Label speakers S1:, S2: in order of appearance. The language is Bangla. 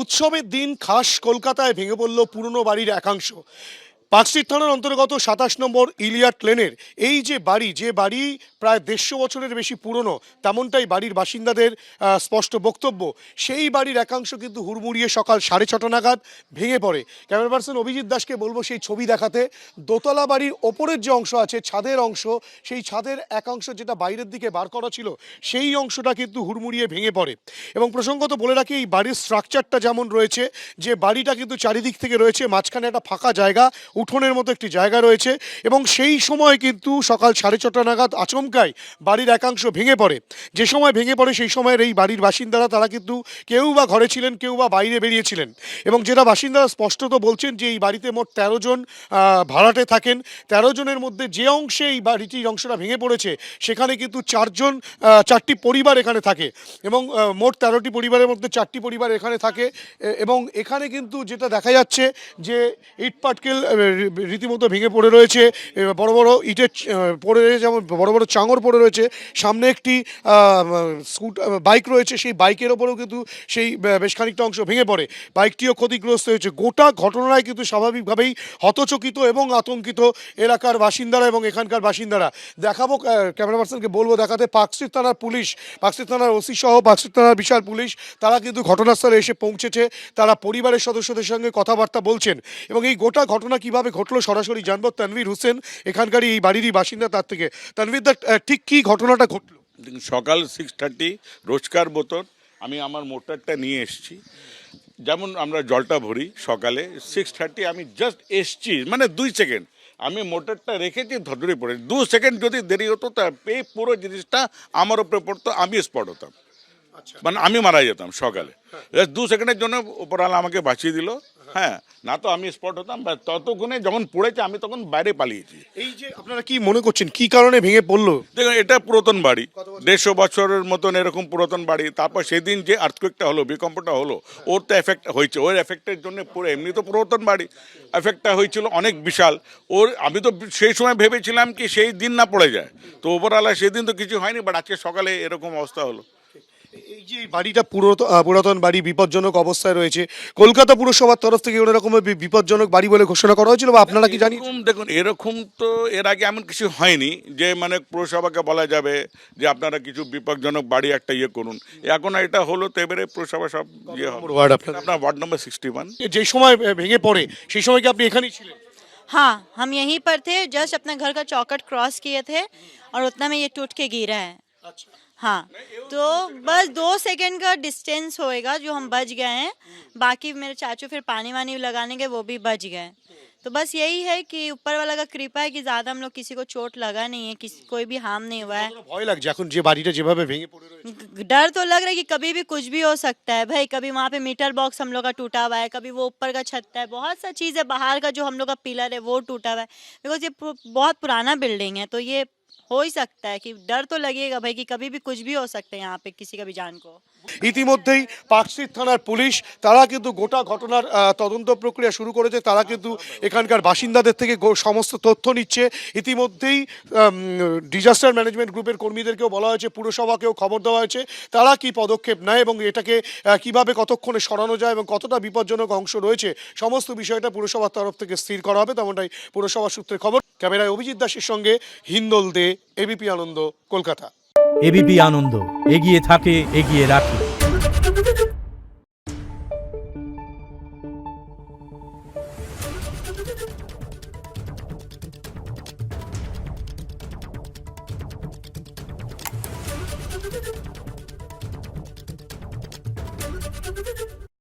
S1: উৎসবের দিন খাস কলকাতায় ভেঙে পড়ল পুরনো বাড়ির একাংশ। পার্কস্ট্রিট থানার অন্তর্গত ২৭ নম্বর ইলিয়াট লেনের এই যে বাড়ি প্রায় ১৫০ বছরের বেশি পুরনো, তেমনটাই বাড়ির বাসিন্দাদের স্পষ্ট বক্তব্য। সেই বাড়ির একাংশ কিন্তু হুড়মুড়িয়ে সকাল ৬:৩০ নাগাদ ভেঙে পড়ে। ক্যামেরা পার্সন অভিজিৎ দাসকে বলবো সেই ছবি দেখাতে। দোতলা বাড়ির ওপরের যে অংশ আছে, ছাদের অংশ, সেই ছাদের একাংশ যেটা বাইরের দিকে বার করা ছিল, সেই অংশটা কিন্তু হুড়মুড়িয়ে ভেঙে পড়ে। এবং প্রসঙ্গত বলে রাখি, এই বাড়ির স্ট্রাকচারটা যেমন রয়েছে, যে বাড়িটা কিন্তু চারিদিক থেকে রয়েছে, মাঝখানে একটা ফাঁকা জায়গা, উঠোনের মতো একটি জায়গা রয়েছে। এবং সেই সময় কিন্তু সকাল ৬:৩০ নাগাদ আচমকাই বাড়ির একাংশ ভেঙে পড়ে। যে সময় ভেঙে পড়ে সেই সময়ের এই বাড়ির বাসিন্দারা, তারা কিন্তু কেউ বা ঘরে ছিলেন, কেউ বা বাইরে বেরিয়েছিলেন। এবং যেটা বাসিন্দারা স্পষ্টত বলছেন যে এই বাড়িতে মোট ১৩ জন ভাড়াটে থাকেন। ১৩ জনের মধ্যে যে অংশে এই বাড়িটির অংশটা ভেঙে পড়েছে, সেখানে কিন্তু ৪টি পরিবার এখানে থাকে। এবং মোট ১৩টি পরিবারের মধ্যে 4টি পরিবার এখানে থাকে। এবং এখানে কিন্তু যেটা দেখা যাচ্ছে যে ইট পাটকেল রীতিমতো ভেঙে পড়ে রয়েছে, বড় বড় ইটের পড়ে রয়েছে, যেমন বড় বড় চাঙড় পড়ে রয়েছে। সামনে একটি বাইক রয়েছে, সেই বাইকের ওপরেও কিন্তু সেই বেশ খানিকটা অংশ ভেঙে পড়ে, বাইকটিও ক্ষতিগ্রস্ত হয়েছে। গোটা ঘটনায় কিন্তু স্বাভাবিকভাবেই হতচকিত এবং আতঙ্কিত এলাকার বাসিন্দারা এবং এখানকার বাসিন্দারা। দেখাবো, ক্যামেরা পার্সনকে বলবো দেখাতে, পার্কস্ট্রিট থানার পুলিশ, পার্কস্ট্রিট থানার ওসি সহ পার্কস্ট্রিট থানার বিশাল পুলিশ, তারা কিন্তু ঘটনাস্থলে এসে পৌঁছেছে। তারা পরিবারের সদস্যদের সঙ্গে কথাবার্তা বলছেন এবং এই গোটা ঘটনা কিভাবে ঘটলো সরাসরি জানবো তানভীর হোসেন, এখানকারই এই বাড়িরই বাসিন্দা, তার থেকে। তানভীর দা, ঠিক কি ঘটনাটা ঘটলো?
S2: সকাল 6:30 রোজকার মতন আমি আমার মোটরটা নিয়ে এসেছি। যেমন আমরা জলটা ভরি সকালে 6:30, আমি জাস্ট এসছি, মানে 2 সেকেন্ড আমি মোটরটা রেখেছি, ধরে পড়ে 2 সেকেন্ড যদি দেরি হতো তা এই পুরো জিনিসটা আমার উপরে পড়তো, আমি স্পট হতাম, মানে আমি মারা যেতাম সকালে। জাস্ট 2 সেকেন্ডের জন্য উপরওয়ালা আমাকে বাঁচিয়ে দিল। হ্যাঁ, না তো আমি স্পট হতাম। বা ততক্ষণে যখন পড়েছে আমি তখন বাইরে পালিয়েছি।
S1: এই যে আপনারা কি মনে করছেন, কি কারণে ভেঙে পড়লো?
S2: দেখুন, এটা পুরাতন বাড়ি, 150 বছরের মতন এরকম পুরাতন বাড়ি। তারপর সেদিন যে আর্থকুয়েকটা হলো, ভূমিকম্পটা হলো, ওর তো এফেক্ট হয়েছে। ওর এফেক্টের জন্য পুরো, এমনি তো পুরাতন বাড়ি, এফেক্টটা হয়েছিল অনেক বিশাল। আমি তো সেই সময় ভেবেছিলাম কি সেই দিন না পড়ে যায়, তো ওপরওয়ালা সেদিন তো কিছু হয়নি, বাট আজকে সকালে এরকম অবস্থা হলো।
S1: এই যে বাড়িটা পুরাতন বাড়ি, বিপজ্জনক অবস্থায় রয়েছে, কলকাতা পুরসভার তরফ থেকে কোনো রকমের বিপজ্জনক বাড়ি বলে ঘোষণা করা হয়েছিল, বা আপনারা কি জানেন?
S2: দেখুন, এরকম তো এর আগে এমন কিছু হয়নি যে মানে পুরসভাকে বলা যাবে যে আপনারা কিছু বিপজ্জনক বাড়ি একটা ইয়ে করুন। এখন এটা হলো, তো এবারে পুরসভা সব ইয়ে হবে। আপনার ওয়ার্ড নম্বর 61।
S1: যে সময় ভেঙে পড়ে সেই সময় কি আপনি এখানেই ছিলেন?
S3: हाँ, हम यहीं पर थे, जस्ट अपना घर का चौखट क्रॉस किए थे और उतना में ये टूट के गिरा है। हाँ, तो बस 2 सेकंड का डिस्टेंस होएगा जो हम बच गए हैं। बाकी मेरे चाचू फिर पानी वानी लगाने के, वो भी बच गए। तो बस यही है कि ऊपर वाला का कृपा है कि ज़्यादा हम लोग किसी को चोट लगा नहीं है, किसी कोई भी हार्म नहीं हुआ है।
S1: ভয় লাগছে এখন যে বাড়িটা যেভাবে ভেঙে পড়ে রয়েছে?
S3: डर तो लग रहा है कि कभी भी कुछ भी हो सकता है भाई। कभी वहाँ पे मीटर बॉक्स हम लोग का टूटा हुआ है, कभी वो ऊपर का छत है, बहुत सा चीज़ है। बाहर का जो हम लोग का पिलर है वो टूटा हुआ है, बिकॉज ये बहुत पुराना बिल्डिंग है। तो ये हो ही सकता है कि डर तो लगेगा भाई कि कभी भी कुछ भी हो सकता है यहाँ पे, किसी का भी जान को।
S1: ইতিমধ্যেই পার্কস্ট্রিট থানার পুলিশ, তারা কিন্তু গোটা ঘটনার তদন্ত প্রক্রিয়া শুরু করেছে। তারা কিন্তু এখানকার বাসিন্দাদের থেকে সমস্ত তথ্য নিচ্ছে। ইতিমধ্যেই ডিজাস্টার ম্যানেজমেন্ট গ্রুপের কর্মীদেরকেও বলা হয়েছে, পুরসভাকেও খবর দেওয়া হয়েছে, তারা কি পদক্ষেপ নেয় এবং এটাকে কিভাবে কতক্ষণে সরানো যায় এবং কতটা বিপজ্জনক অংশ রয়েছে, সমস্ত বিষয়টা পুরসভার তরফ থেকে স্থির করা হবে, তেমনটাই পুরসভার সূত্রে খবর। ক্যামেরায় অভিজিৎ দাসের সঙ্গে হিন্দল দে, এবিপি আনন্দ, কলকাতা।
S4: এবিপি আনন্দ, এগিয়ে থাকে, এগিয়ে রাখে।